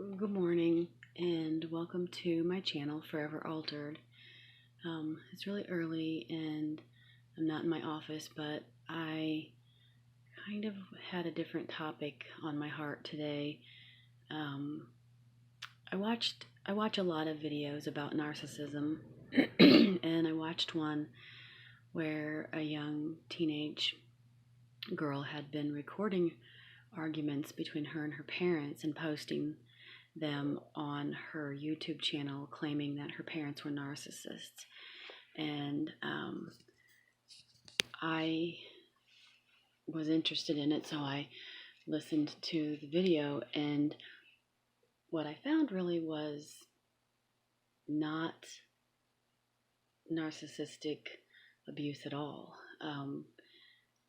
Good morning and welcome to my channel, Forever Altered. It's really early and I'm not in my office, but I kind of had a different topic on my heart today. I watch a lot of videos about narcissism, and I watched one where a young teenage girl had been recording arguments between her and her parents and posting them on her YouTube channel, claiming that her parents were narcissists. And I was interested in it, so I listened to the video, and what I found really was not narcissistic abuse at all.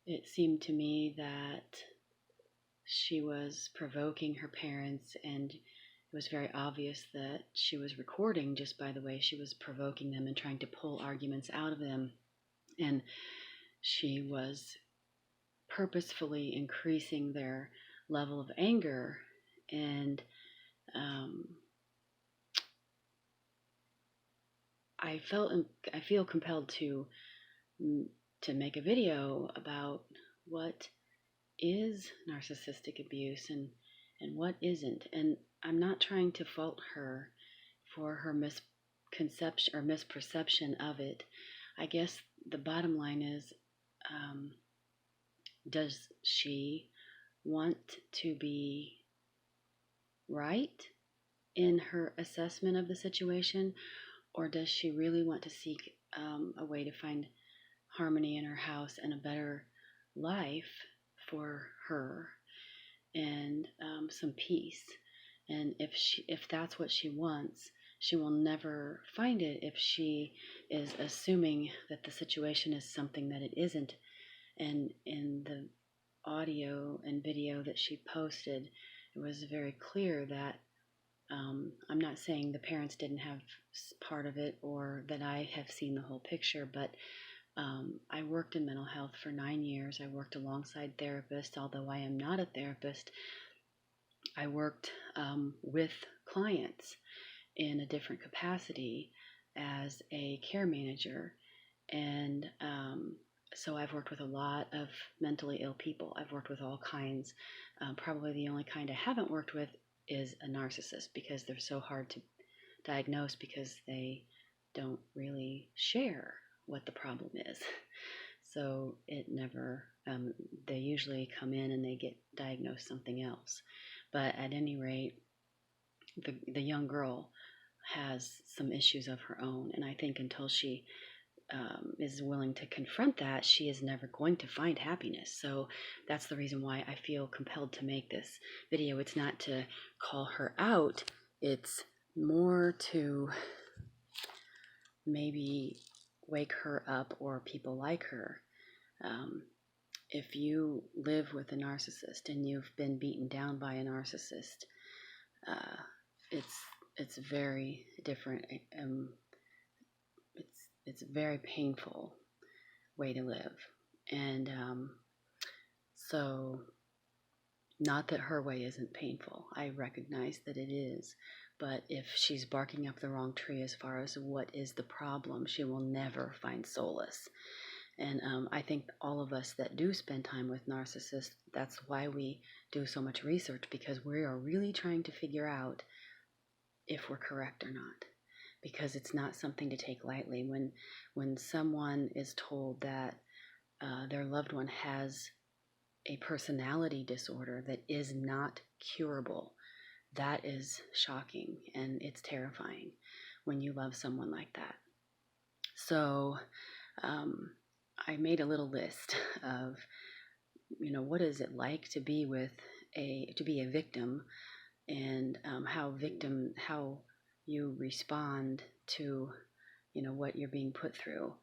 It seemed to me that she was provoking her parents, and it was very obvious that she was recording just by the way she was provoking them and trying to pull arguments out of them. And she was purposefully increasing their level of anger. And I feel compelled to make a video about what is narcissistic abuse and what isn't. And I'm not trying to fault her for her misconception or misperception of it. I guess the bottom line is, does she want to be right in her assessment of the situation, or does she really want to seek a way to find harmony in her house and a better life for her and some peace? And if that's what she wants, she will never find it if she is assuming that the situation is something that it isn't. And in the audio and video that she posted, it was very clear that I'm not saying the parents didn't have part of it or that I have seen the whole picture, but I worked in mental health for 9 years. I worked alongside therapists. Although I am not a therapist, I worked with clients in a different capacity as a care manager. And so I've worked with a lot of mentally ill people. I've worked with all kinds. Probably the only kind I haven't worked with is a narcissist, because they're so hard to diagnose because they don't really share what the problem is. So it never, they usually come in and they get diagnosed something else. But at any rate, the young girl has some issues of her own, and I think until she is willing to confront that, she is never going to find happiness. So that's the reason why I feel compelled to make this video. It's not to call her out, it's more to maybe wake her up, or people like her. If you live with a narcissist and you've been beaten down by a narcissist, it's very different. It's a very painful way to live. And so, not that her way isn't painful. I recognize that it is. But if she's barking up the wrong tree as far as what is the problem, she will never find solace. And I think all of us that do spend time with narcissists, that's why we do so much research, because we are really trying to figure out if we're correct or not. Because it's not something to take lightly. When someone is told that their loved one has a personality disorder that is not curable, that is shocking, and it's terrifying when you love someone like that. So I made a little list of, what is it like to be a victim, and how you respond to, what you're being put through.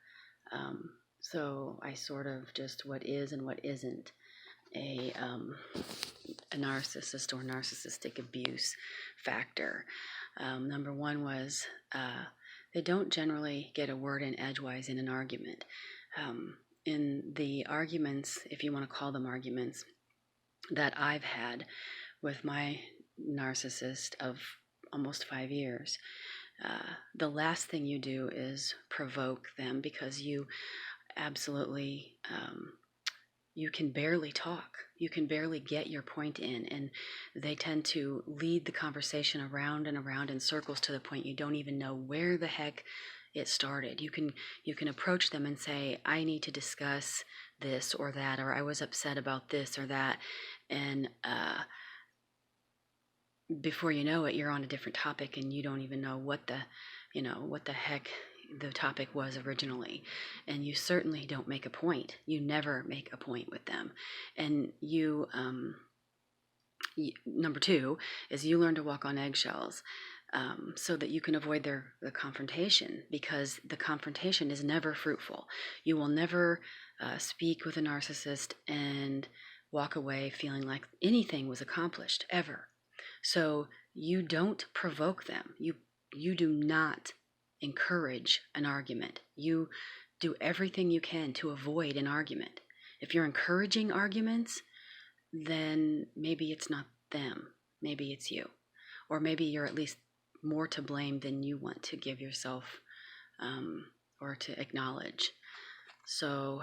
So I sort of just what is and what isn't a narcissist or narcissistic abuse factor. Number one was they don't generally get a word in edgewise in an argument. In the arguments, if you want to call them arguments, that I've had with my narcissist of almost 5 years, the last thing you do is provoke them, because you absolutely, you can barely talk. You can barely get your point in, and they tend to lead the conversation around and around in circles to the point you don't even know where the heck it started. You can approach them and say, I need to discuss this or that, or I was upset about this or that, and before you know it, you're on a different topic, and you don't even know what the heck the topic was originally. And you certainly don't make a point. You never make a point with them. And number two is you learn to walk on eggshells, so that you can avoid the confrontation, because the confrontation is never fruitful. You will never speak with a narcissist and walk away feeling like anything was accomplished, ever. So you don't provoke them. You do not encourage an argument. You do everything you can to avoid an argument. If you're encouraging arguments, then maybe it's not them. Maybe it's you. Or maybe you're at least more to blame than you want to give yourself, or to acknowledge. So,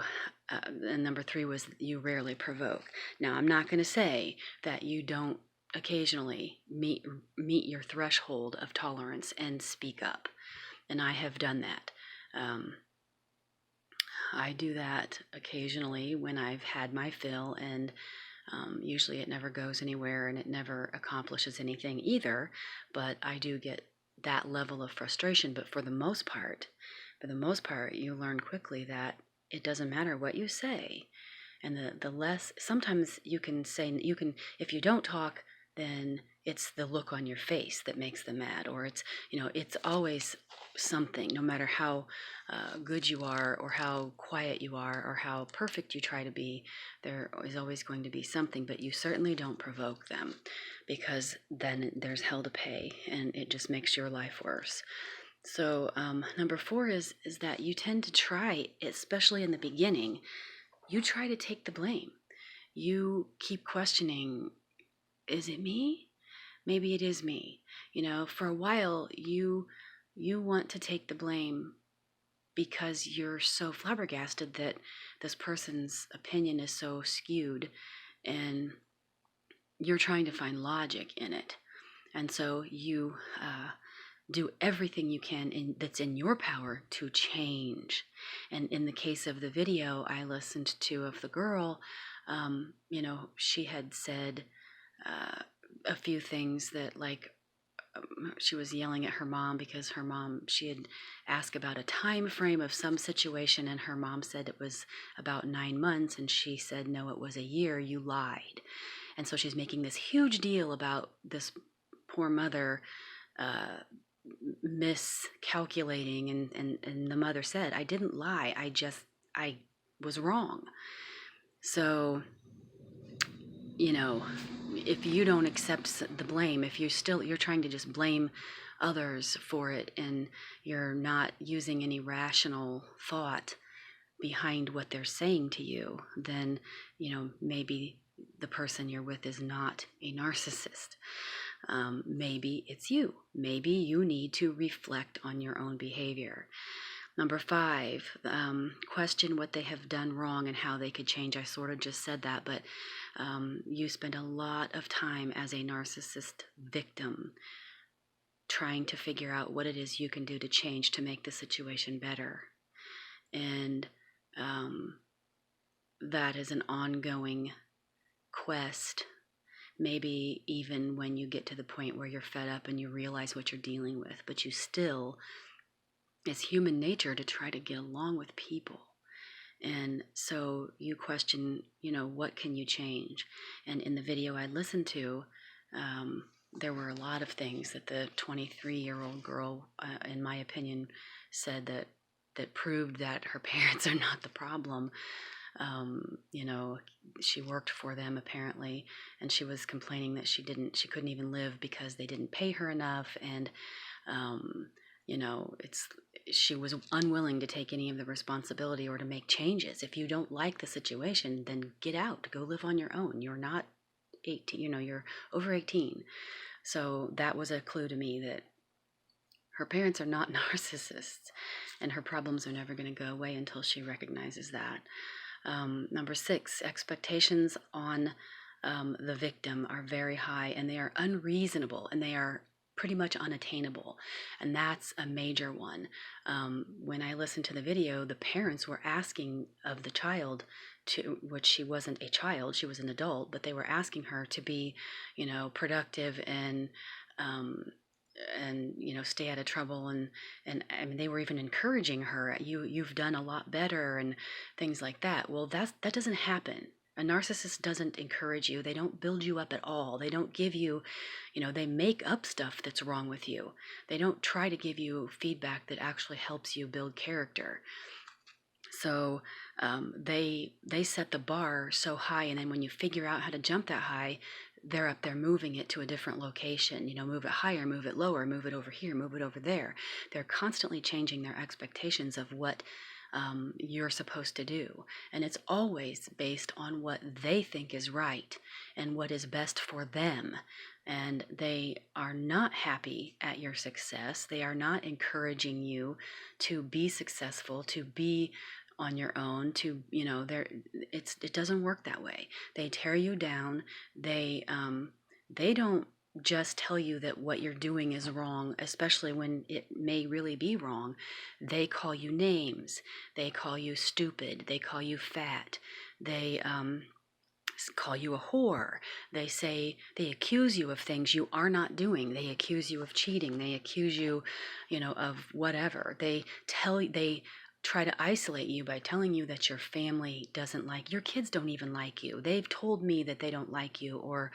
and number three was you rarely provoke. Now, I'm not going to say that you don't occasionally meet your threshold of tolerance and speak up. And I have done that. I do that occasionally when I've had my fill, and usually it never goes anywhere and it never accomplishes anything either. But I do get that level of frustration. But for the most part, you learn quickly that it doesn't matter what you say. And the less, sometimes you can say, if you don't talk, then it's the look on your face that makes them mad, or it's always something. No matter how good you are, or how quiet you are, or how perfect you try to be, there is always going to be something. But you certainly don't provoke them, because then there's hell to pay, and it just makes your life worse. So number four is that you tend to try, especially in the beginning, you try to take the blame. You keep questioning, is it me? Maybe it is me. For a while, you want to take the blame because you're so flabbergasted that this person's opinion is so skewed, and you're trying to find logic in it. And so you do everything you can that's in your power to change. And in the case of the video I listened to of the girl, she had said a few things that, like, she was yelling at her mom because she had asked about a time frame of some situation, and her mom said it was about 9 months, and she said, no, it was a year, you lied. And so she's making this huge deal about this poor mother miscalculating, and the mother said, I didn't lie, I was wrong. So, if you don't accept the blame, if you're trying to just blame others for it, and you're not using any rational thought behind what they're saying to you, then maybe the person you're with is not a narcissist. Maybe it's you. Maybe you need to reflect on your own behavior. Number five, question what they have done wrong and how they could change. I sort of just said that, but you spend a lot of time as a narcissist victim trying to figure out what it is you can do to change, to make the situation better. And that is an ongoing quest. Maybe even when you get to the point where you're fed up and you realize what you're dealing with, but you still, it's human nature to try to get along with people. And so you question, what can you change? And in the video I listened to, there were a lot of things that the 23-year-old girl, in my opinion, said that proved that her parents are not the problem. She worked for them apparently, and she was complaining that she couldn't even live because they didn't pay her enough, and she was unwilling to take any of the responsibility or to make changes. If you don't like the situation, then get out, go live on your own. You're not 18, you're over 18. So that was a clue to me that her parents are not narcissists, and her problems are never going to go away until she recognizes that. Number 6, expectations on the victim are very high, and they are unreasonable, and they are pretty much unattainable. And that's a major one. When I listened to the video, the parents were asking of the child, which she wasn't a child, she was an adult, but they were asking her to be, productive um, and stay out of trouble, and I mean, they were even encouraging her, you've done a lot better and things like that. Well, that doesn't happen. A narcissist doesn't encourage you. They don't build you up at all. They don't give you, they make up stuff that's wrong with you. They don't try to give you feedback that actually helps you build character. So they set the bar so high, and then when you figure out how to jump that high, they're up there moving it to a different location. Move it higher, move it lower, move it over here, move it over there. They're constantly changing their expectations of what you're supposed to do. And it's always based on what they think is right and what is best for them. And they are not happy at your success. They are not encouraging you to be successful, to be on your own, to it doesn't work that way. They tear you down. They don't just tell you that what you're doing is wrong, especially when it may really be wrong. They call you names. They call you stupid. They call you fat. They call you a whore. They accuse you of things you are not doing. They accuse you of cheating. They accuse you, of whatever. They try to isolate you by telling you that your family doesn't like your kids, don't even like you. They've told me that they don't like you, or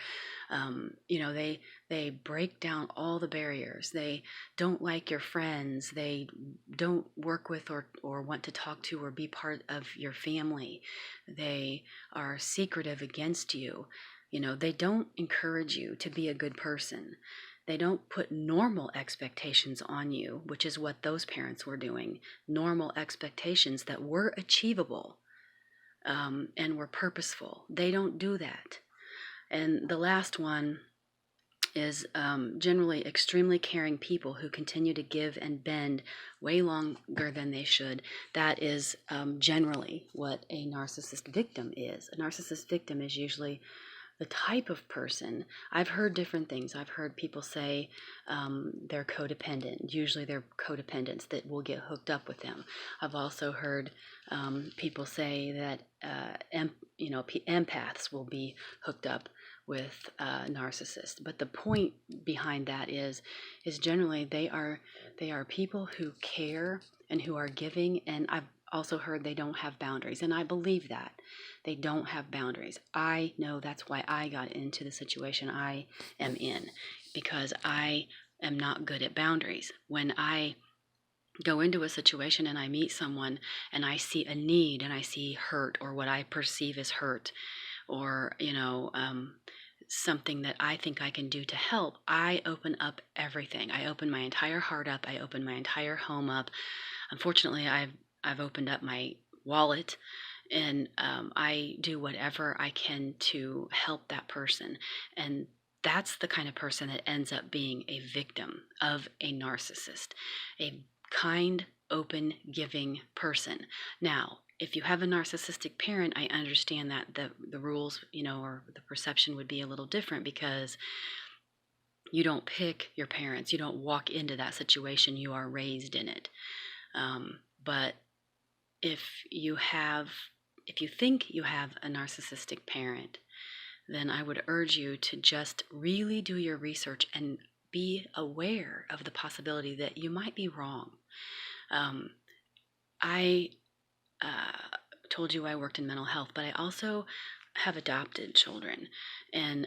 they break down all the barriers. They don't like your friends. They don't work with or want to talk to or be part of your family. They are secretive against you. They don't encourage you to be a good person. They don't put normal expectations on you, which is what those parents were doing. Normal expectations that were achievable and were purposeful. They don't do that. And the last one is generally extremely caring people who continue to give and bend way longer than they should. That is generally what a narcissist victim is. A narcissist victim is usually the type of person. I've heard different things. I've heard people say they're codependent. Usually they're codependents that will get hooked up with them. I've also heard people say that empaths will be hooked up with narcissists. But the point behind that is generally they are people who care and who are giving, and I've also heard they don't have boundaries, and I believe that. They don't have boundaries. I know that's why I got into the situation I am in, because I am not good at boundaries. When I go into a situation and I meet someone and I see a need and I see hurt, or what I perceive as hurt, or something that I think I can do to help, I open up everything. I open my entire heart up. I open my entire home up. Unfortunately, I've opened up my wallet, and I do whatever I can to help that person. And that's the kind of person that ends up being a victim of a narcissist, a kind, open, giving person. Now, if you have a narcissistic parent, I understand that the rules, or the perception would be a little different, because you don't pick your parents. You don't walk into that situation. You are raised in it. But if you think you have a narcissistic parent, then I would urge you to just really do your research and be aware of the possibility that you might be wrong. I told you I worked in mental health, but I also have adopted children, and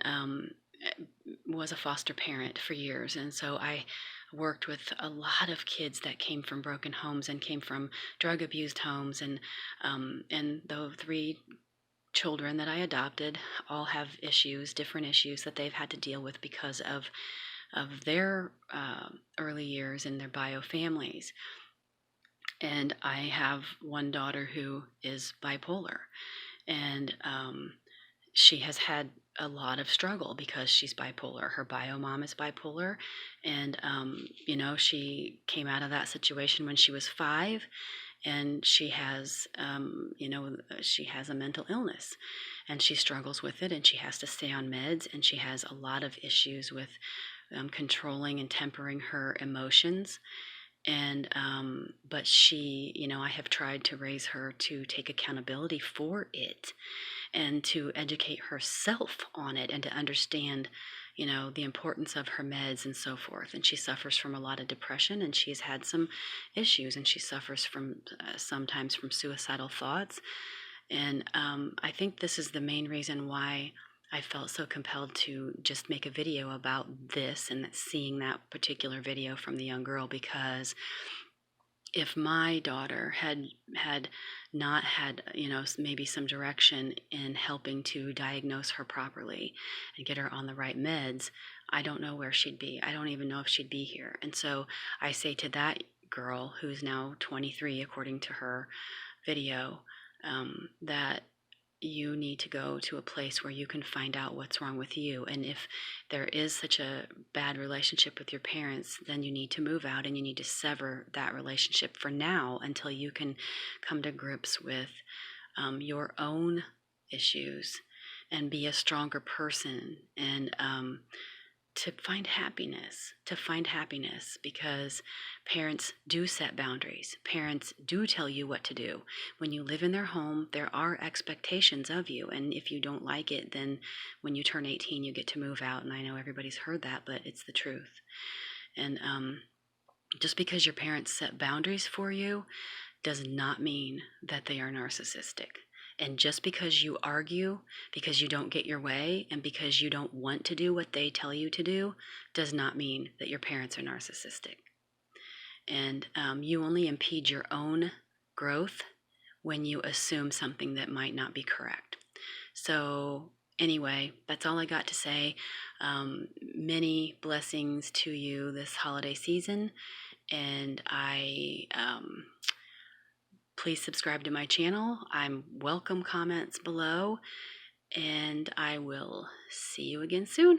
was a foster parent for years. And so I worked with a lot of kids that came from broken homes and came from drug abused homes, and the 3 children that I adopted all have issues, different issues that they've had to deal with because of their early years in their bio families. And I have one daughter who is bipolar, and she has had a lot of struggle because she's bipolar. Her bio mom is bipolar. And, she came out of that situation when she was 5, and she has, she has a mental illness, and she struggles with it, and she has to stay on meds, and she has a lot of issues with controlling and tempering her emotions. And but she, I have tried to raise her to take accountability for it, and to educate herself on it, and to understand, the importance of her meds and so forth. And she suffers from a lot of depression, and she's had some issues, and she suffers from sometimes from suicidal thoughts. And I think this is the main reason why I felt so compelled to just make a video about this, and seeing that particular video from the young girl, because if my daughter had not had, maybe some direction in helping to diagnose her properly and get her on the right meds, I don't know where she'd be. I don't even know if she'd be here. And so I say to that girl, who's now 23 according to her video, that you need to go to a place where you can find out what's wrong with you. And if there is such a bad relationship with your parents, then you need to move out, and you need to sever that relationship for now, until you can come to grips with your own issues, and be a stronger person, and to find happiness, because parents do set boundaries. Parents do tell you what to do. When you live in their home, there are expectations of you, and if you don't like it, then when you turn 18, you get to move out. And I know everybody's heard that, but it's the truth. And just because your parents set boundaries for you does not mean that they are narcissistic. And just because you argue, because you don't get your way, and because you don't want to do what they tell you to do, does not mean that your parents are narcissistic. And you only impede your own growth when you assume something that might not be correct. So anyway, that's all I got to say. Many blessings to you this holiday season, and please subscribe to my channel. I'm welcome comments below, and I will see you again soon.